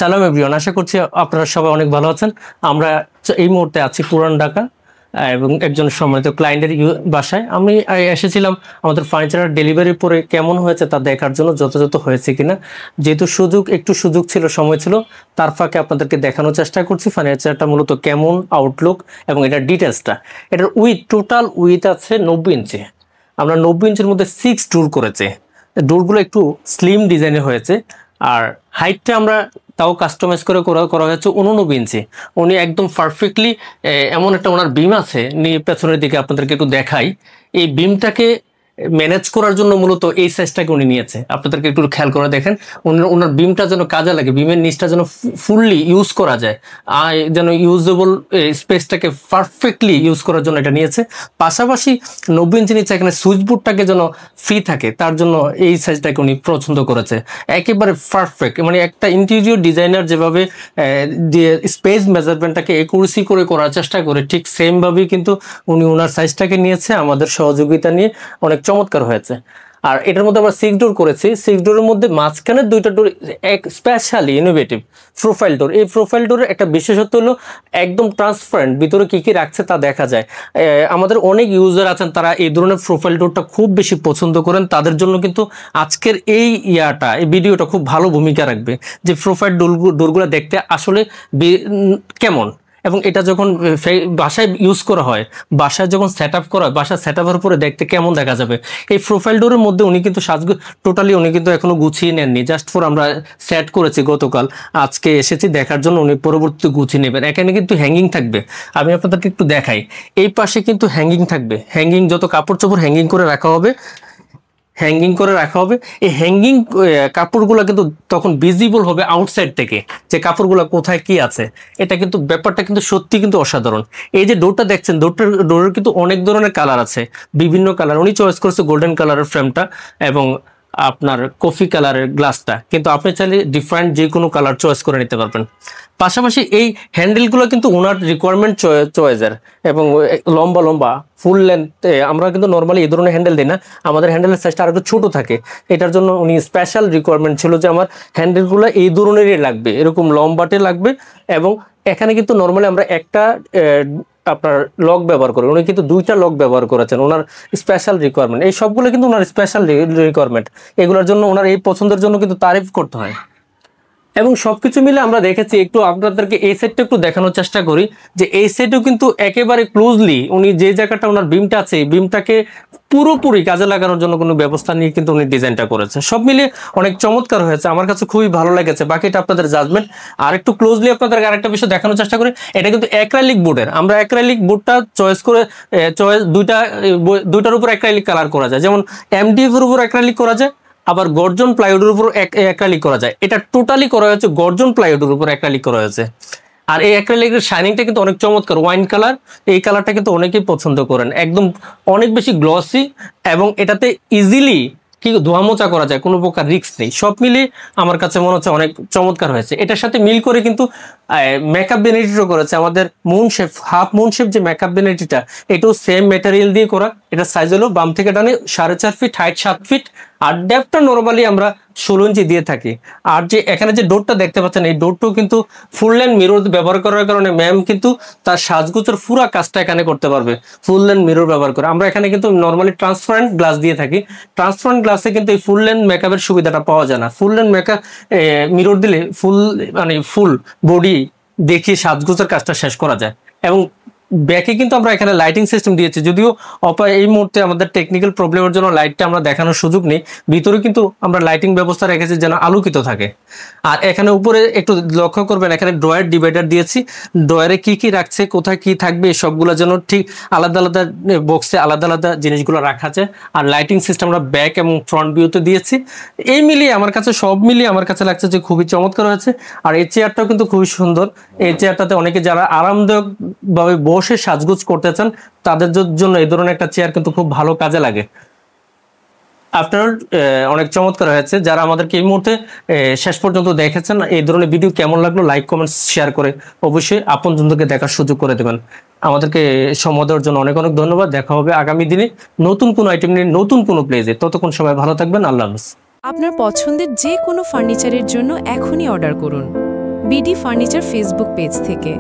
সালাম এভরিওয়ান, আশা করছি আপনারা সবাই অনেক ভালো আছেন। আমরা এই মুহূর্তে আছি পুরান ঢাকা এবং একজন সম্মানিত ক্লায়েন্টের বাসায়। আমি এসেছিলাম আমাদের ফার্নিচার ডেলিভারি পরে কেমন হয়েছে তা দেখার জন্য, যথাযথ হয়েছে কিনা। যেহেতু একটু সুযোগ ছিল, সময় ছিল, তার ফাঁকে আপনাদেরকে দেখানোর চেষ্টা করছি ফার্নিচারটা মূলত কেমন আউটলুক এবং এটার ডিটেলসটা। এটার টোটাল উইথ আছে 90 ইঞ্চি। আমরা 90 ইঞ্চির মধ্যে 6 ডোর করেছে। ডোরগুলো একটু স্লিম ডিজাইনের হয়েছে। আর হাইটটা আমরা তাও কাস্টমাইজ করে করা হয়েছে 89 ইঞ্চি। উনি একদম পারফেক্টলি এমন একটা ওনার বিম আছে, পেছনের দিকে আপনাদেরকে একটু দেখাই। এই বিমটাকে ম্যানেজ করার জন্য মূলত এই সাইজটাকে উনি নিয়েছে। আপনাদেরকে একটু খেয়াল করে দেখেন, ওনার বিমটা যেন কাজে লাগে, বিমের নিচটা যেন ফুললি ইউজ করা যায়, যেন ইউজেবল স্পেসটাকে পারফেক্টলি ইউজ করার জন্য এটা নিয়েছে। পাশাপাশি 90 ইঞ্চি নিচে এখানে সুইচ বোর্ডটাকে যেন ফ্রি থাকে, তার জন্য এই সাইজটাকে উনি পছন্দ করেছে। একেবারে পারফেক্ট, মানে একটা ইন্টেরিয়র ডিজাইনার যেভাবে স্পেস মেজারমেন্টটাকে একুরেসি করে করার চেষ্টা করে, ঠিক সেমভাবেই কিন্তু উনি ওনার সাইজটাকে নিয়েছে আমাদের সহযোগিতা নিয়ে। অনেক চমৎকার হয়েছে। আর এটার মধ্যে আমরা 6 ডোর করেছি। 6 ডোরের মধ্যে মাঝখানে 2টা ডোর স্পেশালি ইনোভেটিভ প্রোফাইল ডোর। এই প্রোফাইল ডোরের একটা বিশেষত্ব হলো একদম ট্রান্সপারেন্ট, ভিতরে কি কি রাখছে তা দেখা যায়। আমাদের অনেক ইউজার আছেন, তারা এই ধরনের প্রোফাইল ডোরটা খুব বেশি পছন্দ করেন। তাদের জন্য কিন্তু আজকের এই ভিডিওটা খুব ভালো ভূমিকা রাখবে, যে প্রোফাইল ডোরগুলো দেখতে আসলে কেমন, এবং এটা যখন বাসায় ইউজ করা হয়, বাসায় যখন সেট আপ করা হয়, বাসায় সেট আপের উপরে দেখতে কেমন দেখা যাবে। এই প্রোফাইল ডোরের মধ্যে উনি কিন্তু টোটালি উনি কিন্তু এখনো গুছিয়ে নেননি, জাস্ট ফর আমরা সেট করেছি গতকাল, আজকে এসেছি দেখার জন্য। উনি পরবর্তীতে গুছিয়ে নেবেন। এখানে কিন্তু হ্যাঙ্গিং থাকবে, আমি আপনাদেরকে একটু দেখাই। এই পাশে কিন্তু হ্যাঙ্গিং থাকবে, হ্যাঙ্গিং যত কাপড় চোপড় হ্যাঙ্গিং করে রাখা হবে, এই হ্যাঙ্গিং কাপড়গুলো কিন্তু তখন ভিজিবল হবে আউটসাইড থেকে, যে কাপড়গুলো কোথায় কি আছে। এটা কিন্তু ব্যাপারটা কিন্তু সত্যি কিন্তু অসাধারণ। এই যে ডোরটা দেখছেন, ডোরের কিন্তু অনেক ধরনের কালার আছে, বিভিন্ন কালার। উনি চয়েস করেছে গোল্ডেন কালারের ফ্রেমটা এবং আপনার কফি কালারের গ্লাসটা, কিন্তু আপনি চাইলে ডিফারেন্ট যে কোনো কালার চয়েস করে নিতে পারবেন। পাশাপাশি এই হ্যান্ডেলগুলো কিন্তু ওনার রিকোয়ারমেন্ট চয়েসের, এবং লম্বা লম্বা ফুল লেন্থ। আমরা কিন্তু নর্মালি এই ধরনের হ্যান্ডেল দিই না, আমাদের হ্যান্ডেলের সাইজটা আরেকটু ছোট থাকে। এটার জন্য উনি স্পেশাল রিকোয়ারমেন্ট ছিল যে আমার হ্যান্ডেলগুলো এই ধরনেরই লাগবে, এরকম লম্বাটে লাগবে। এবং এখানে কিন্তু নর্মালি আমরা একটা আপনার লক ব্যবহার করি, উনি কিন্তু 2টা লক ব্যবহার করেছেন। ওনার স্পেশাল রিকোয়ারমেন্ট, এই সবগুলো কিন্তু ওনার স্পেশাল রিকোয়ারমেন্ট। এগুলোর জন্য ওনার এই পছন্দের জন্য কিন্তু তারিফ করতে হয়। এবং সবকিছু মিলে আমরা দেখেছি, একটু আপনাদেরকে এই সেটটা একটু দেখানোর চেষ্টা করি, যে এই সেটও কিন্তু একেবারে ক্লোজলি উনি যে জায়গাটা ওনার বিমটা আছে, এই বিমটাকে পুরোপুরি কাজে লাগানোর জন্য কোনো ব্যবস্থা নিয়ে কিন্তু উনি ডিজাইনটা করেছে। সব মিলিয়ে অনেক চমৎকার হয়েছে, আমার কাছে খুবই ভালো লেগেছে। বাকিটা আপনাদের জাজমেন্ট। আর একটু ক্লোজলি আপনাদের আরেকটা বিষয় দেখানোর চেষ্টা করি, এটা কিন্তু অ্যাক্রাইলিক বোর্ডের। আমরা অ্যাক্রাইলিক বোর্ডটা চয়েস করে দুইটার উপর অ্যাক্রাইলিক কালার করা যায়, যেমন এমডিএফ এর উপর অ্যাক্রাইলিক করা যায়, আবার গর্জন প্লাইউডের উপর অ্যাক্রাইলিক করা যায়। এটা টোটালি করা হয়েছে গর্জন প্লাইউডের উপর অ্যাক্রাইলিক করা হয়েছে। আর এই অ্যাক্রাইলিকের শাইনিংটা কিন্তু অনেক চমৎকার, ওয়াইন কালার। এই কালারটা কিন্তু অনেকেই পছন্দ করেন, একদম অনেক বেশি গ্লসি, এবং এটাতে ইজিলি কি ধোয়া মোচা করা যায়, কোনো প্রকার রিস্ক নেই। সব মিলিয়ে আমার কাছে মনে হচ্ছে অনেক চমৎকার হয়েছে। এটার সাথে মিল করে কিন্তু মেকআপ ভ্যানিটিও করেছে আমাদের moon shape, half moon shape যে মেকআপ ভ্যানিটিটা, এটাও সেম ম্যাটেরিয়াল দিয়ে করা। এটা সাইজ হলো বাম থেকে ডানে 4.5 ফিট, হাইট 7 ফিট, আর ডেপথটা নর্মালি আমরা 16 ইঞ্চি দিয়ে থাকি। আর যে এখানে যে ডোরটা দেখতে পাচ্ছেন, এই ডোরটাও কিন্তু ফুল লেন্থ মিরর ব্যবহার করার কারণে ম্যাম কিন্তু তার সাজগুজের পুরো কাজটা এখানে করতে পারবে ফুল লেন্থ মিরর ব্যবহার করে। আমরা এখানে কিন্তু নর্মালি ট্রান্সপারেন্ট গ্লাস দিয়ে থাকি। ট্রান্সপারেন্ট গ্লাসে কিন্তু এই ফুল লেন্থ মেকআপের সুবিধাটা পাওয়া যায় না। ফুল লেন্থ মেকআপ মিরর দিলে ফুল বডি দেখিয়ে সাজগুজের কাজটা শেষ করা যায়। এবং ব্যাকে কিন্তু আমরা এখানে লাইটিং সিস্টেম দিয়েছি, যদিও এই মুহূর্তে আমাদের টেকনিক্যাল প্রবলেমের জন্য লাইটটা আমরা দেখানোর সুযোগ নেই। ভিতরে কিন্তু আমরা লাইটিং ব্যবস্থা রেখেছি যেন আলোকিত থাকে। আর এখানে উপরে একটু লক্ষ্য করবেন, এখানে ড্রয়ার ডিভাইডার দিয়েছি। ড্রয়ারে কি কি রাখছে, কোথায় কি থাকবে, সবগুলো যেন ঠিক আলাদা আলাদা বক্সে আলাদা আলাদা জিনিসগুলো রাখা যায়। আর লাইটিং সিস্টেম আমরা ব্যাক এবং ফ্রন্ট ভিউতে দিয়েছি। এই মিলিয়ে আমার কাছে আমার কাছে লাগছে যে খুবই চমৎকার হয়েছে। আর এই চেয়ারটাও কিন্তু খুবই সুন্দর। এই চেয়ারটাতে অনেকে যারা আরামদায়ক ভাবে বসে সাজগুজ করতে চান, তাদের জন্য এই ধরনের একটা চেয়ার কিন্তু খুব ভালো কাজে লাগে। আপনার অনেক চমৎকার হয়েছে। যারা আমাদেরকে এই মুহূর্তে শেষ পর্যন্ত দেখেছেন, এই ধরনের ভিডিও কেমন লাগলো লাইক কমেন্টস শেয়ার করে অবশ্যই আপনজনদেরকে দেখার সুযোগ করে দেবেন। আমাদেরকে সময় দেওয়ার জন্য অনেক অনেক ধন্যবাদ। দেখা হবে আগামী দিনে নতুন কোনো আইটেম নিয়ে নতুন কোনো প্লেজে। ততক্ষণ সবাই ভালো থাকবেন। আল্লাহ হাফেজ। আপনার পছন্দের যে কোনো ফার্নিচারের জন্য এখনই অর্ডার করুন। বিডি ফার্নিচার ফেসবুক পেজ থেকে।